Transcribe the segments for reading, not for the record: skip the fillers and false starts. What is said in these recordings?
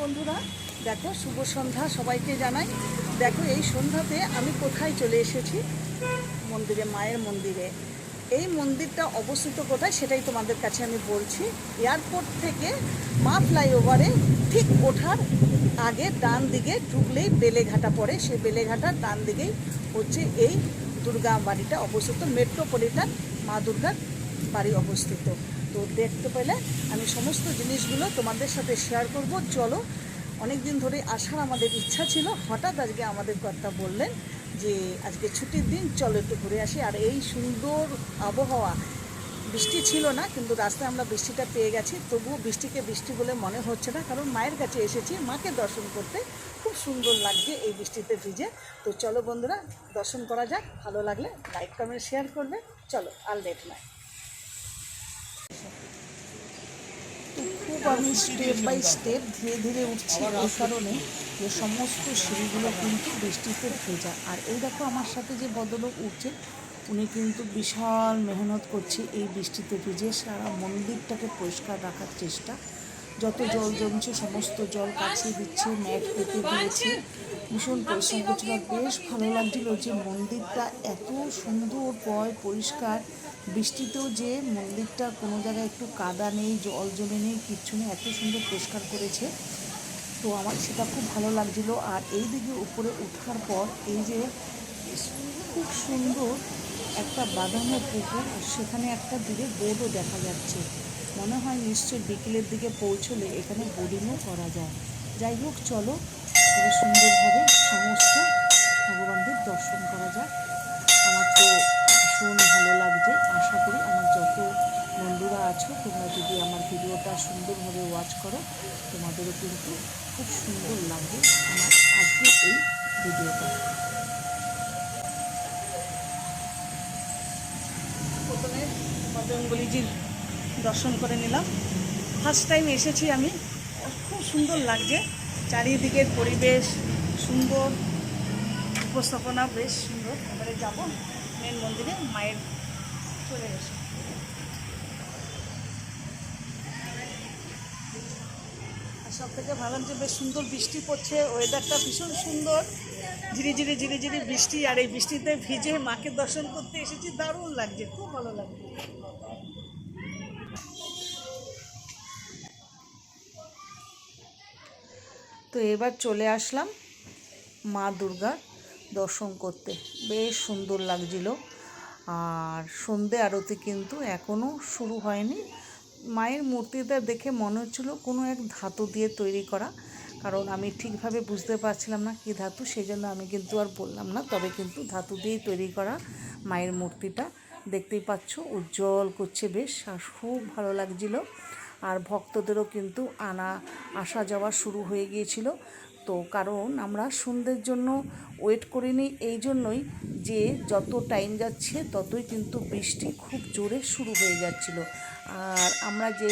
বন্ধুরা, দেখো শুভ সন্ধ্যা সবাইকে জানাই। দেখো এই সন্ধ্যাতে আমি কোথায় চলে এসেছি, মন্দিরে, মায়ের মন্দিরে। এই মন্দিরটা অবস্থিত কোথায় সেটাই তোমাদের কাছে আমি বলছি। এয়ারপোর্ট থেকে মা ফ্লাইওভারে ঠিক ওঠার আগে ডান দিকে ঢুকলেই বেলেঘাটা পড়ে, সেই বেলেঘাটার ডান দিকেই হচ্ছে এই দুর্গা বাড়িটা অবস্থিত। মেট্রোপলিটন মা দুর্গার বাড়ি অবস্থিত। তো দেখতে পেলে আমি সমস্ত জিনিসগুলো তোমাদের সাথে শেয়ার করব। চলো, অনেক দিন ধরে আসার আমাদের ইচ্ছা ছিল, হঠাৎ আজকে আমাদের কর্তা বললেন যে আজকে ছুটির দিন, চলো একটু ঘুরে আসি। আর এই সুন্দর আবহাওয়া, বৃষ্টি ছিল না কিন্তু রাস্তায় আমরা বৃষ্টিটা পেয়ে গেছি। তবুও বৃষ্টিকে বৃষ্টি বলে মনে হচ্ছে না, কারণ মায়ের কাছে এসেছি, মাকে দর্শন করতে। খুব সুন্দর লাগছে এই বৃষ্টিতে ভিজে। তো চলো বন্ধুরা, দর্শন করা যাক। ভালো লাগলে লাইক কমেন্ট শেয়ার করবে। চলো, আর লেট নয়। খুব আমি স্টেপ বাই স্টেপ ধীরে ধীরে উঠছি, এই কারণে যে সমস্ত সিঁড়িগুলো কিন্তু বৃষ্টিতে ভেজা। আর এই দেখো আমার সাথে যে ভদ্রলোক উঠছে, উনি কিন্তু বিশাল মেহনত করছে এই বৃষ্টিতে ভিজে। সারা মন্দিরটাকে পরিষ্কার রাখার চেষ্টা, যত জল জমছে সমস্ত জল কাছিয়ে দিচ্ছে, ম্যাট পেতে দিয়েছে, ভীষণ পরিশ্রম করছিল। বেশ ভালো লাগছিল যে মন্দিরটা এত সুন্দর পরিষ্কার। বৃষ্টিতেও যে মন্দিরটা কোনো জায়গায় একটু কাদা নেই, জল জমে নেই, কিচ্ছু নেই, এত সুন্দর পরিষ্কার করেছে। তো আমার সেটা খুব ভালো লাগছিল। আর এই দিকে উপরে ওঠার পর এই যে খুব সুন্দর একটা বাঁধানো পুকুর, আর সেখানে একটা দূরে বোটও দেখা যাচ্ছে। মনে হয় নিশ্চয়ই বিকেলের দিকে পৌঁছলে এখানে বোটিংও করা যায়। যাই হোক, চলো খুব সুন্দরভাবে সমস্ত ভগবানদের দর্শন করা যাক। আমার তো ভীষণ ভালো লাগছে। আশা করি আমার যত বন্ধুরা আছো, তোমরা যদি আমার ভিডিওটা সুন্দরভাবে ওয়াচ করো, তোমাদেরও কিন্তু খুব সুন্দর লাগবে আমার আজকে এই ভিডিওটা। প্রথমে বজরংবলীজির দর্শন করে নিলাম। ফার্স্ট টাইম এসেছি আমি, খুব সুন্দর লাগছে। চারিদিকের পরিবেশ সুন্দর, উপস্থাপনা বেশ সুন্দর। এবারে যাবো মেন মন্দিরে, মায়ের চলে এসে। আর সব থেকে ভালো লাগছে, বেশ সুন্দর বৃষ্টি পড়ছে, ওয়েদারটা ভীষণ সুন্দর, ঝিরিঝিরি ঝিরিঝিরি বৃষ্টি। আর এই বৃষ্টিতে ভিজে মাকে দর্শন করতে এসেছি, দারুণ লাগছে, খুব ভালো লাগছে। তো এবার চলে আসলাম মা দুর্গার দর্শন করতে। বেশ সুন্দর লাগছিল। আর সন্ধে আরতি কিন্তু এখনও শুরু হয়নি। মায়ের মূর্তিটা দেখে মনে হচ্ছিল কোনো এক ধাতু দিয়ে তৈরি করা, কারণ আমি ঠিকভাবে বুঝতে পারছিলাম না কী ধাতু, সেই জন্য আমি কিন্তু আর বললাম না। তবে কিন্তু ধাতু দিয়েই তৈরি করা মায়ের মূর্তিটা, দেখতেই পাচ্ছ উজ্জ্বল করছে বেশ, আর খুব ভালো লাগছিল। আর ভক্তদেরও কিন্তু আসা যাওয়া শুরু হয়ে গিয়েছিল। তো কারণ আমরা সন্ধ্যের জন্য ওয়েট করিনি, এই জন্যই যে যত টাইম যাচ্ছে ততই কিন্তু বৃষ্টি খুব জোরে শুরু হয়ে যাচ্ছিল। আর আমরা যে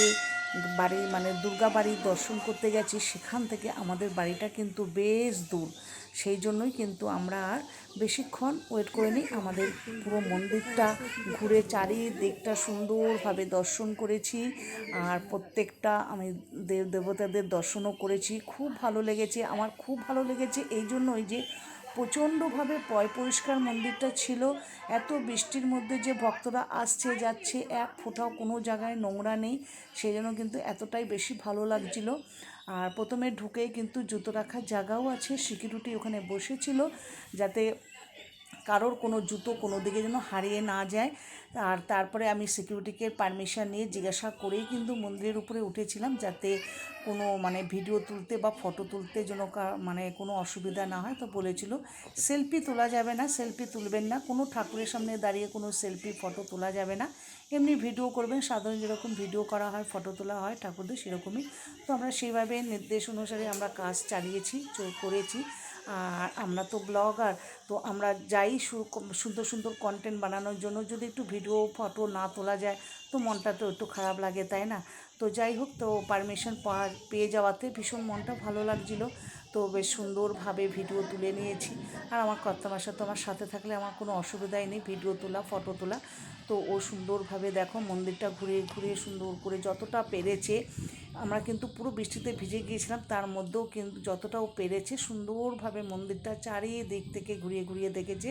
বাড়ি মানে দুর্গা বাড়ি দর্শন করতে গেছি, সেখান থেকে আমাদের বাড়িটা কিন্তু বেশ দূর, সেই জন্যই কিন্তু আমরা আর বেশিক্ষণ ওয়েট করিনি। আমাদের পুরো মন্দিরটা ঘুরে চারিদিকটা সুন্দরভাবে দর্শন করেছি। আর প্রত্যেকটা আমি দেবতাদের দর্শনও করেছি। খুব ভালো লেগেছে, আমার খুব ভালো লেগেছে এই জন্যই যে প্রচণ্ডভাবে পরিষ্কার মন্দিরটা ছিল। এত বৃষ্টির মধ্যে যে ভক্তরা আসছে যাচ্ছে, এক ফোঁটাও কোনো জায়গায় নোংরা নেই, সেই জন্য কিন্তু এতটাই বেশি ভালো লাগছিল। আর প্রথমে ঢুকেই কিন্তু জুতো রাখার জায়গাও আছে, সিকিউরিটি ওখানে বসেছিল যাতে কারোর কোনো জুতো কোনো দিকে যেন হারিয়ে না যায়। আর তারপরে আমি সিকিউরিটিকে পারমিশন নিয়ে জিজ্ঞাসা করেই কিন্তু মন্দিরের উপরে উঠেছিলাম, যাতে কোনো ভিডিও তুলতে বা ফটো তুলতে যেন কোনো অসুবিধা না হয়। তো বলেছিল সেলফি তোলা যাবে না, সেলফি তুলবেন না, কোনো ঠাকুরের সামনে দাঁড়িয়ে কোনো সেলফি ফটো তোলা যাবে না, এমনি ভিডিও করবেন, সাধারণ যেরকম ভিডিও করা হয় ফটো তোলা হয় ঠাকুরদের সেরকমই। তো আমরা সেইভাবে নির্দেশ অনুসারে আমরা কাজ চালিয়েছি, করেছি। আর আমরা তো ব্লগার, তো আমরা যাই সুন্দর সুন্দর কন্টেন্ট বানানোর জন্য, যদি একটু ভিডিও ফটো না তোলা যায় তো মনটা তো একটু খারাপ লাগে, তাই না? তো যাই হোক, তো পারমিশন পেয়ে যাওয়াতে ভীষণ মনটা ভালো লাগছিল। তো তো বেশ সুন্দরভাবে ভিডিও তুলে নিয়েছি। আর আমার কর্তামশাই তো আমার সাথে থাকলে আমার কোনো অসুবিধাই নেই ভিডিও তোলা, ফটো তোলা। তো ও সুন্দরভাবে দেখো মন্দিরটা ঘুরিয়ে ঘুরিয়ে সুন্দর করে যতটা পেরেছে, আমরা কিন্তু পুরো বৃষ্টিতে ভিজে গিয়েছিলাম, তার মধ্যেও কিন্তু যতটাও পেরেছে সুন্দরভাবে মন্দিরটা চারিদিক থেকে ঘুরিয়ে ঘুরিয়ে দেখেছে।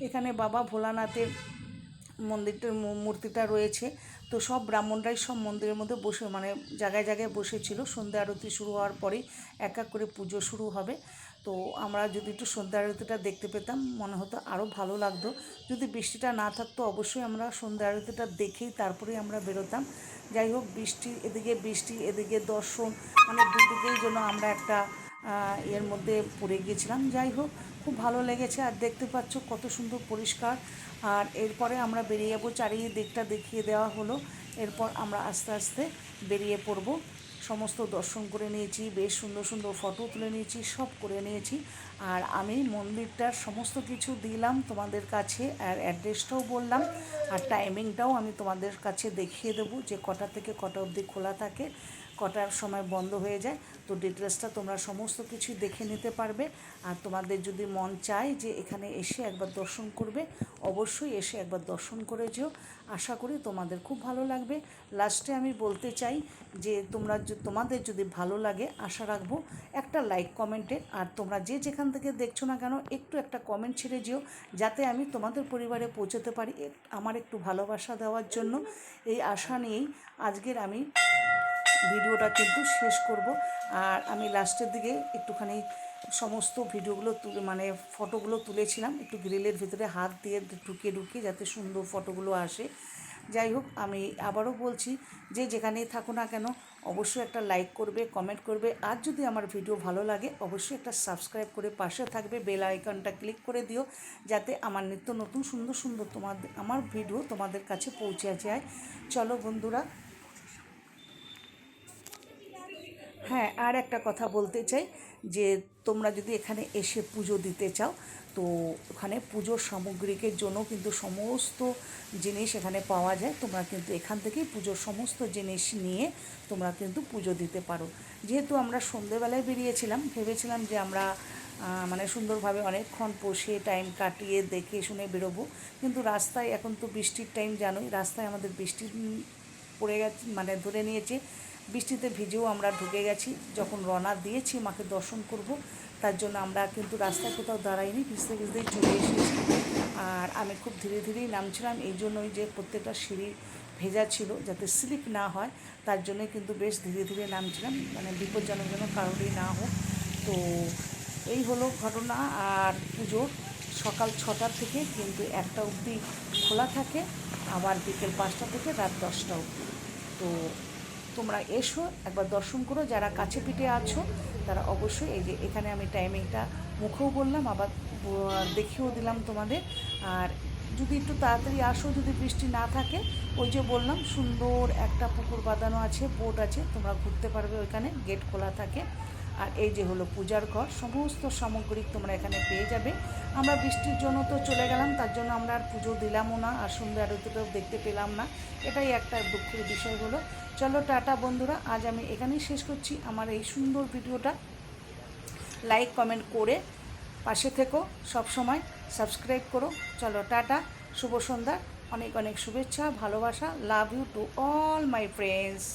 এখানে বাবা ভোলানাথের মন্দিরটার মূর্তিটা রয়েছে। তো সব ব্রাহ্মণরাই সব মন্দিরের মধ্যে বসে মানে জায়গায় জায়গায় বসেছিল। সন্ধ্যা আরতি শুরু হওয়ার পরেই এক এক করে পুজো শুরু হবে। তো আমরা যদি একটু সন্ধ্যা আরতিটা দেখতে পেতাম মনে হতো আরও ভালো লাগতো। যদি বৃষ্টিটা না থাকতো অবশ্যই আমরা সন্ধ্যা আরতিটা দেখেই তারপরেই আমরা বেরোতাম। যাই হোক, বৃষ্টি এদিকে দর্শন, মানে দুদিকেই যেন আমরা একটা এর মধ্যে পড়ে গিয়েছিলাম। যাই হোক, খুব ভালো লেগেছে। আর দেখতে পাচ্ছ কত সুন্দর পরিষ্কার। আর এরপরে আমরা বেরিয়ে যাবো, চারিদিকটা দেখিয়ে দেওয়া হলো। এরপর আমরা আস্তে আস্তে বেরিয়ে পড়ব। সমস্ত দর্শন করে নিয়েছি, বেশ সুন্দর সুন্দর ফটো তুলে নিয়েছি, সব করে নিয়েছি। আর আমি মন্দিরটার সমস্ত কিছু দিলাম তোমাদের কাছে, আর অ্যাড্রেসটাও বললাম, আর টাইমিংটাও আমি তোমাদের কাছে দেখিয়ে দেবো যে কটা থেকে কটা অবধি খোলা থাকে, কটার সময় বন্ধ হয়ে যায়। তো ডিটেলসটা তোমরা সমস্ত কিছুই দেখে নিতে পারবে। আর তোমাদের যদি মন চায় যে এখানে এসে একবার দর্শন করবে, অবশ্যই এসে একবার দর্শন করে যেও। আশা করি তোমাদের খুব ভালো লাগবে। লাস্টে আমি বলতে চাই যে তোমাদের যদি ভালো লাগে, আশা রাখবো একটা লাইক কমেন্টের। আর তোমরা যে যেখান থেকে দেখছো না কেন একটু একটা কমেন্ট ছেড়ে যেও, যাতে আমি তোমাদের পরিবারে পৌঁছতে পারি। আমার একটু ভালোবাসা দেওয়ার জন্য এই আশা নিয়েই আজকের আমি ভিডিওটা কিন্তু শেষ করব। আর আমি লাস্টের দিকে একটুখানি সমস্ত ভিডিওগুলো মানে ফটোগুলো তুলেছিলাম, একটু গ্রিলের ভিতরে হাত দিয়ে ঢুকিয়ে ঢুকিয়ে যাতে সুন্দর ফটোগুলো আসে। যাই হোক, আমি আবারও বলছি যে যেখানেই থাকো না কেন অবশ্যই একটা লাইক করবে, কমেন্ট করবে। আর যদি আমার ভিডিও ভালো লাগে অবশ্যই একটা সাবস্ক্রাইব করে পাশে থাকবে, বেল আইকনটা ক্লিক করে দিও, যাতে আমার নিত্য নতুন সুন্দর সুন্দর আমার ভিডিও তোমাদের কাছে পৌঁছে যায়। চলো বন্ধুরা, হ্যাঁ, আর একটা কথা বলতে চাই যে তোমরা যদি এখানে এসে পুজো দিতে চাও, তো ওখানে পুজোর সামগ্রিকের জন্য কিন্তু সমস্ত জিনিস এখানে পাওয়া যায়। তোমরা কিন্তু এখান থেকেই পুজোর সমস্ত জিনিস নিয়ে তোমরা কিন্তু পুজো দিতে পারো। যেহেতু আমরা সন্ধেবেলায় বেরিয়েছিলাম, ভেবেছিলাম যে আমরা মানে সুন্দরভাবে অনেকক্ষণ বসে টাইম কাটিয়ে দেখে শুনে বেরোবো, কিন্তু রাস্তায় এখন তো বৃষ্টির টাইম জানোই, রাস্তায় আমাদের বৃষ্টি পড়ে গেছে, মানে ধরে নিয়েছে। বৃষ্টিতে ভিজেও আমরা ঢুকে গেছি। যখন রওনা দিয়েছি মাকে দর্শন করব, তার জন্য আমরা কিন্তু রাস্তায় কোথাও দাঁড়াইনি, ভিজতে ভিজতেই চলে এসেছি। আর আমি খুব ধীরে ধীরেই নামছিলাম, এই জন্যই যে প্রত্যেকটা সিঁড়ি ভেজা ছিল যাতে স্লিপ না হয়, তার জন্যই কিন্তু বেশ ধীরে ধীরে নামছিলাম, মানে বিপজ্জনক যেন কারোরই না হোক। তো এই হলো ঘটনা। আর পুজোর সকাল 6টা থেকে কিন্তু 1টা অবধি খোলা থাকে, আবার বিকেল 5টা থেকে রাত 10টা অবধি। তো তোমরা এসো, একবার দর্শন করো। যারা কাছে পিঠে আছো তারা অবশ্যই, এই যে এখানে আমি টাইমিংটা মুখেও বললাম, আবার দেখিয়েও দিলাম তোমাদের। আর যদি একটু তাড়াতাড়ি আসো, যদি বৃষ্টি না থাকে, ওই যে বললাম সুন্দর একটা পুকুর বাঁধানো আছে, বোট আছে, তোমরা ঘুরতে পারবে, ওইখানে গেট খোলা থাকে। আর এই যে হলো পূজার ঘর, সমস্ত সামগ্রিক তোমরা এখানে পেয়ে যাবে। আমরা বৃষ্টির জন্য তো চলে গেলাম, তার জন্য আমরা আর পুজো দিলামও না, আর সন্ধ্যা আরতিটাও দেখতে পেলাম না। এটাই একটা দুঃখের বিষয় হলো। চলো টাটা বন্ধুরা, আজ আমি এখানেই শেষ করছি আমার এই সুন্দর ভিডিওটা। লাইক কমেন্ট করে পাশে থেকো, সব সময় সাবস্ক্রাইব করো। চলো টাটা, শুভ সন্ধ্যা, অনেক অনেক শুভেচ্ছা, ভালোবাসা, love you to all my friends.